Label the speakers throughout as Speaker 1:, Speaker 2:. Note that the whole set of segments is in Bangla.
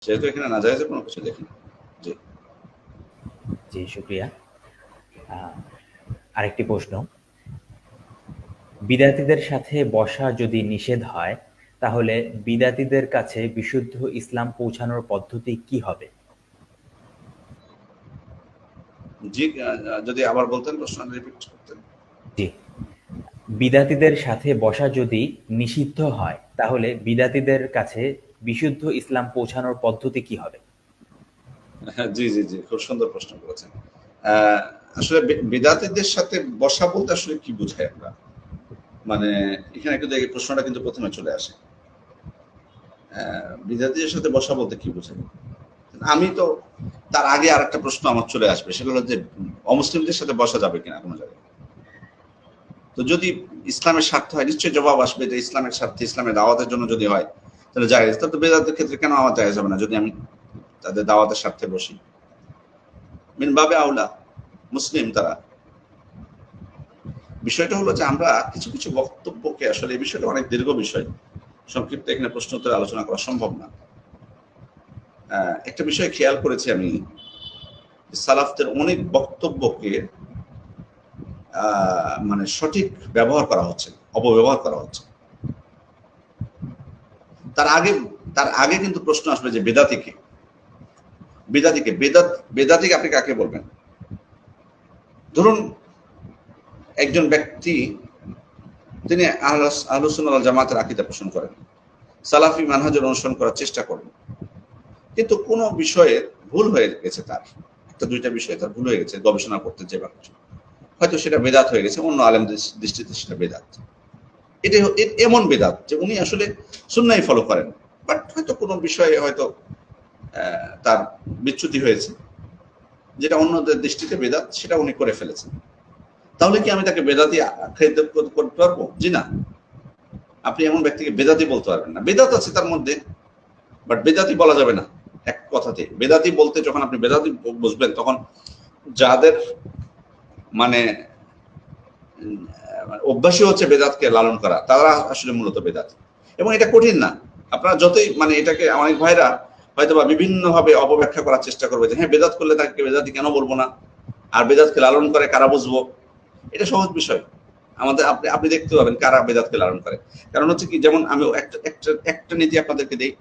Speaker 1: যেহেতু এখানে নাজায়েজের কোনো কিছু দেখি না। জি
Speaker 2: জি, শুকরিয়া। আরেকটি প্রশ্ন, বিদাতীদের সাথে বসা যদি নিষেধ হয় তাহলে বিদাতীদের কাছে বিশুদ্ধ ইসলাম পৌঁছানোর পদ্ধতি কি হবে?
Speaker 1: জি, যদি আবার বলতেন, প্রশ্নটা রিপিট করতেন।
Speaker 2: জি, বিদাতীদের সাথে বসা যদি নিষিদ্ধ হয় তাহলে বিদাতীদের কাছে বিশুদ্ধ ইসলাম পৌঁছানোর পদ্ধতি কি হবে?
Speaker 1: জি জি জি, খুব সুন্দর প্রশ্ন করেছেন। আসলে বিদাতীদের সাথে বসা বলতে আসলে কি বোঝাই আমরা, মানে এখানে কিন্তু এই প্রশ্নটা কিন্তু প্রথমে চলে আসে। বিদাতীদের সাথে বসা বলতে কি বোঝাই? আমি তো তার আগে আর একটা প্রশ্ন আমার চলে আসবে, সেগুলো হচ্ছে অমুসলিমদের সাথে বসা যাবে কিনা কোনো জায়গায়। তো যদি ইসলামের স্বার্থ হয়, নিশ্চয়ই জবাব আসবে যে ইসলামের স্বার্থে, ইসলামের দাওয়াতের জন্য যদি হয় তাহলে জায়েজ। তো বেদাতের ক্ষেত্রে কেন আমার জায়েজ হবে না যদি আমি তাদের দাওয়াতের স্বার্থে বসি? মিন বাবে আউলা, মুসলিম তারা। বিষয়টা হলো যে আমরা কিছু কিছু বক্তব্যকে, আসলে এই বিষয়টা অনেক দীর্ঘ বিষয়, সংক্ষিপ্ত এখানে প্রশ্ন উত্তরে আলোচনা করা সম্ভব না। একটা বিষয় খেয়াল করেছি আমি, সালাফদের অনেক বক্তব্যকে মানে সঠিক ব্যবহার করা হচ্ছে, অপব্যবহার করা হচ্ছে। তার আগে কিন্তু প্রশ্ন আসবে যে বেদাতিকে, বেদাতিকে আপনি কাকে বলবেন? ধরুন একজন ব্যক্তি, তিনি আহলুস সুন্নাহ ওয়াল জামাতের আকীদা পোষণ করেন, সালাফি মানহাজের অনুসরণ করার চেষ্টা করেন, কিন্তু কোনো বিষয়ে ভুল হয়ে গেছে, তার একটা দুইটা বিষয়ে তার ভুল হয়ে গেছে গবেষণা করতে যে বা কিছু, হয়তো সেটা বেদাত হয়ে গেছে, অন্য আলেমদের দৃষ্টিতে সেটা বেদাত। এটা এমন বেদাত যে উনি আসলে সুন্নাহই ফলো করেন, বাট হয়তো কোনো বিষয়ে হয়তো তার বিচ্যুতি হয়েছে, যেটা অন্যদের দৃষ্টিতে বেদাত, সেটা উনি করে ফেলেছেন। তাহলে কি আমি তাকে বেদাতি আখ্যায়িত করতে পারবো? জি না, আপনি এমন ব্যক্তিকে বেদাতি বলতে পারবেন না। বেদাত আছে তার মধ্যে, বাট বেদাতি বলা যাবে না এক কথাতে। বেদাতি বলতে যখন আপনি বেদাতি বুঝবেন, তখন যাদের মানে অভ্যাসই হচ্ছে বেদাতকে লালন করা, তারা আসলে মূলত বেদাতি। এবং এটা কঠিন না, আপনারা যতই মানে এটাকে, অনেক ভাইরা হয়তো বা বিভিন্ন ভাবে অপব্যাখ্যা করার চেষ্টা করবে যে হ্যাঁ বেদাত করলে তাকে বেদাতি কেন বলবো না, আর বেদাতকে লালন করে কারা বুঝবো। এটা সহজ বিষয়, আমাদের আপনি দেখতে পাবেন কারা বেদাতকে লালন করে। কারণ হচ্ছে কি, যেমন আমি একটা নীতি আপনাদেরকে দিই,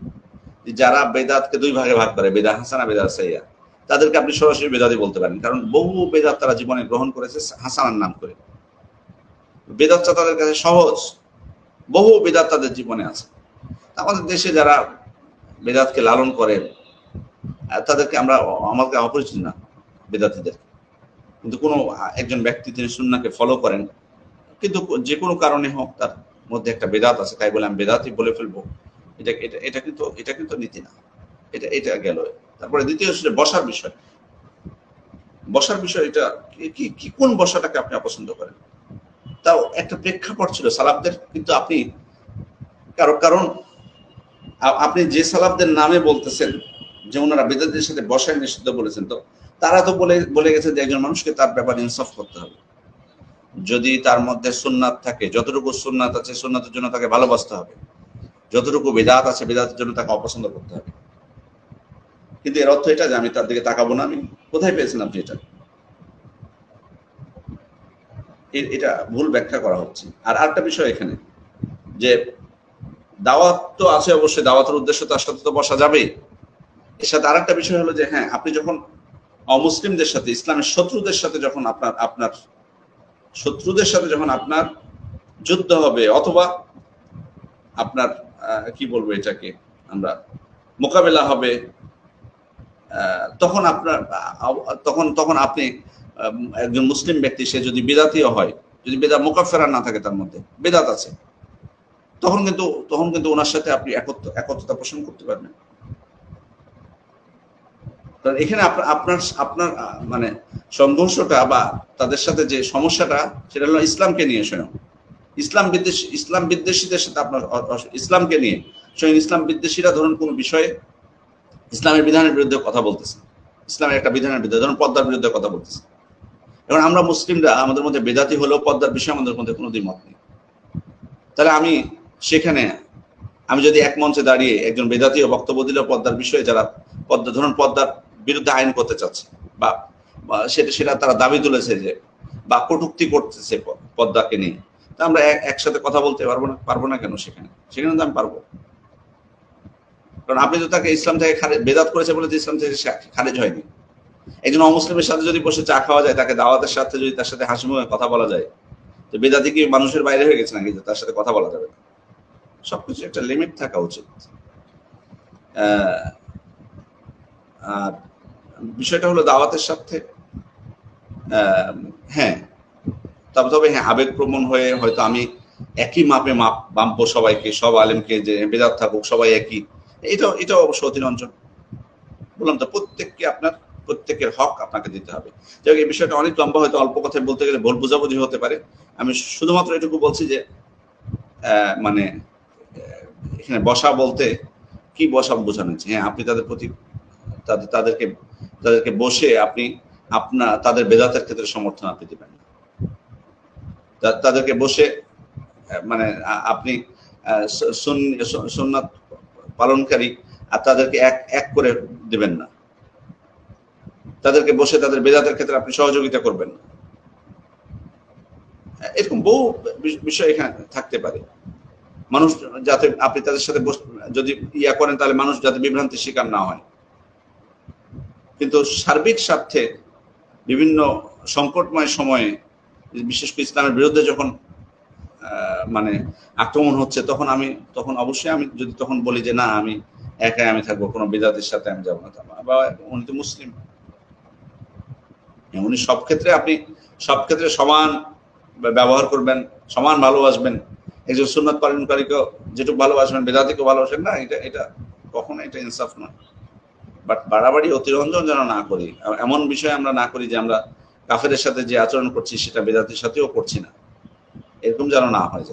Speaker 1: যারা বেদাতকে দুই ভাগে ভাগ করে, বেদা হাসানা বেদা সাইয়া, তাদেরকে আপনি সরাসরি বেদাতি বলতে পারেন, কারণ বহু বেদাত তারা জীবনে গ্রহণ করেছে হাসানার নাম করে। বেদাতটা তাদের কাছে সহজ, বহু বেদাত তাদের জীবনে আছে। আমাদের দেশে যারা বেদাতকে লালন করে, তাদেরকে আমাকে অপরিচিত না বেদাতিদের, কিন্তু কোনো একজন ব্যক্তি তিনি সুন্নাহকে ফলো করেন, কিন্তু যে কোনো কারণে হোক তার মধ্যে একটা বেদাত আছে, তাই বলে আমি বেদাতই বলে ফেলবো, এটা এটা এটা কিন্তু নীতি না। এটা গেল। তারপরে দ্বিতীয় আসলে বসার বিষয়। বসার বিষয় এটা কি কোন বসাটাকে আপনি অপছন্দ করেন? তাও একটা প্রেক্ষাপট ছিল সালাফদের, কিন্তু আপনি কারণ আপনি যে সালাফদের নামে বলতেছেন যে ওনারা বেদাতের সাথে বসায় নিষিদ্ধ বলেছেন, তো তারা তো বলে গেছে যে একজন মানুষকে তার ব্যাপারে ইনসাফ করতে হবে। যদি তার মধ্যে সুন্নাত থাকে, যতটুকু সুন্নাত আছে সুন্নাতের জন্য তাকে ভালোবাসতে হবে, যতটুকু বেদাত আছে বেদাতের জন্য তাকে অপছন্দ করতে হবে। কিন্তু এর অর্থ এটা যে আমি তার দিকে তাকাবো না। আমি কোথায় পেয়েছেন আপনি এটা? এটা ভুল ব্যাখ্যা করা হচ্ছে। আর আরেকটা বিষয় এখানে, যে দাওয়াত তো আছে অবশ্যই, দাওয়াতের উদ্দেশ্য তার সাথে তো বসা যাবেই। এর সাথে আরেকটা বিষয় হলো যে হ্যাঁ, আপনি যখন অমুসলিমদের সাথে, ইসলামের শত্রুদের সাথে যখন আপনার শত্রুদের সাথে যখন আপনার যুদ্ধ হবে, অথবা আপনার কি বলবো এটাকে আমরা, মোকাবেলা হবে, তখন তখন আপনি একজন মুসলিম ব্যক্তি, সে যদি বেদাতিও হয়, যদি বেদাত মুকাফফিরা না থাকে, তার মধ্যে বেদাত আছে, তখন কিন্তু ওনার সাথে আপনি একত্রতা পোষণ করতে পারবেন। কারণ এখানে আপনার মানে সংঘর্ষটা বা তাদের সাথে যে সমস্যাটা, সেটা হলো ইসলামকে নিয়ে। স্বয়ং ইসলাম বিদ্বেষীদের সাথে আপনার, ইসলামকে নিয়ে স্বয়ং ইসলাম বিদ্বেষীরা ধরুন কোনো বিষয়ে ইসলামের বিধানের বিরুদ্ধে কথা বলতেছে, ইসলামের একটা বিধানের বিরুদ্ধে, ধরুন পর্দার বিরুদ্ধে কথা বলতেছে। এখন আমরা মুসলিমরা, আমাদের মধ্যে বেদাতি হলেও পর্দার বিষয়ে আমাদের মধ্যে কোনো দ্বিমত নেই। তাহলে আমি সেখানে আমি যদি এক মঞ্চে দাঁড়িয়ে একজন বেদাতীয় বক্তব্য দিল পর্দার বিষয়ে, যারা ধরুন পর্দার বিরুদ্ধে আইন করতে চাচ্ছে বা সেটা তারা দাবি তুলেছে যে, বা কটূক্তি করতেছে পর্দাকে নিয়ে, তা আমরা একসাথে কথা বলতে পারবো না কেন? সেখানে তো আমি পারবো। কারণ আপনি তো তাকে ইসলাম থেকে বেদাত করেছে বলে ইসলাম থেকে খারিজ হয়নি। একজন অমুসলিমের সাথে যদি বসে চা খাওয়া যায়, তাকে দাওয়াতের সাথে যদি তার সাথে হাসি মুখে কথা বলা যায়, তো বেদাতি কি মানুষের বাইরে হয়ে গেছে নাকি তার সাথে কথা বলা যাবে না? সবকিছু একটা লিমিট থাকা উচিত। আর বিষয়টা হলো দাওয়াতের সাথে হ্যাঁ, তবে হ্যাঁ, আবেগপ্রবণ হয়ে হয়তো আমি একই মাপে বাম্প সবাইকে, সব আলেমকে, যে বেদাত থাকুক সবাই একই, এটাও অবশ্য অতিরঞ্জন। বললাম তো, প্রত্যেকের হক আপনাকে দিতে হবে। যাই হোক, এই বিষয়টা অনেক লম্বা, হয়তো অল্প কথায় বলতে গেলে ভুল বোঝাবুঝি হতে পারে। আমি শুধুমাত্র এটুকু বলছি যে মানে এখানে বসা বলতে কি বসা বোঝানো হচ্ছে? হ্যাঁ, আপনি তাদের প্রতি তাদেরকে বসে আপনি তাদের বেদাতের ক্ষেত্রে সমর্থন আপনি দিবেন না। তাদেরকে বসে মানে আপনি সুন্নাত পালনকারী আর তাদেরকে এক করে দিবেন না। তাদেরকে বসে তাদের বেদাতের ক্ষেত্রে আপনি সহযোগিতা করবেন না। এরকম বহু বিষয় এখানে থাকতে পারে। মানুষ যাতে আপনি তাদের সাথে যদি করেন, তাহলে মানুষ যাতে বিভ্রান্তির শিকার না হয়। কিন্তু সার্বিক স্বার্থে বিভিন্ন সংকটময় সময়ে, বিশেষ করে ইসলামের বিরুদ্ধে যখন মানে আক্রমণ হচ্ছে, তখন অবশ্যই আমি যদি তখন বলি যে না, আমি একাই আমি থাকবো, কোনো বিদাতের সাথে আমি যাবো না, বা উনি তো মুসলিম, উনি সব ক্ষেত্রে সমান ব্যবহার করবেন, সমান ভালোবাসবেন। একজন সুন্নাত পালনকারীকে যেটুকু ভালোবাসবেন, বেদাতিকেও ভালোবাসেন না, এটা কখনো এটা ইনসাফ নয়। বাট বাড়াবাড়ি অতিরঞ্জন যেন না করি, এমন বিষয় আমরা না করি যে আমরা কাফেরের সাথে যে আচরণ করছি সেটা বেদাতির সাথেও করছি না, এরকম যেন না হয়।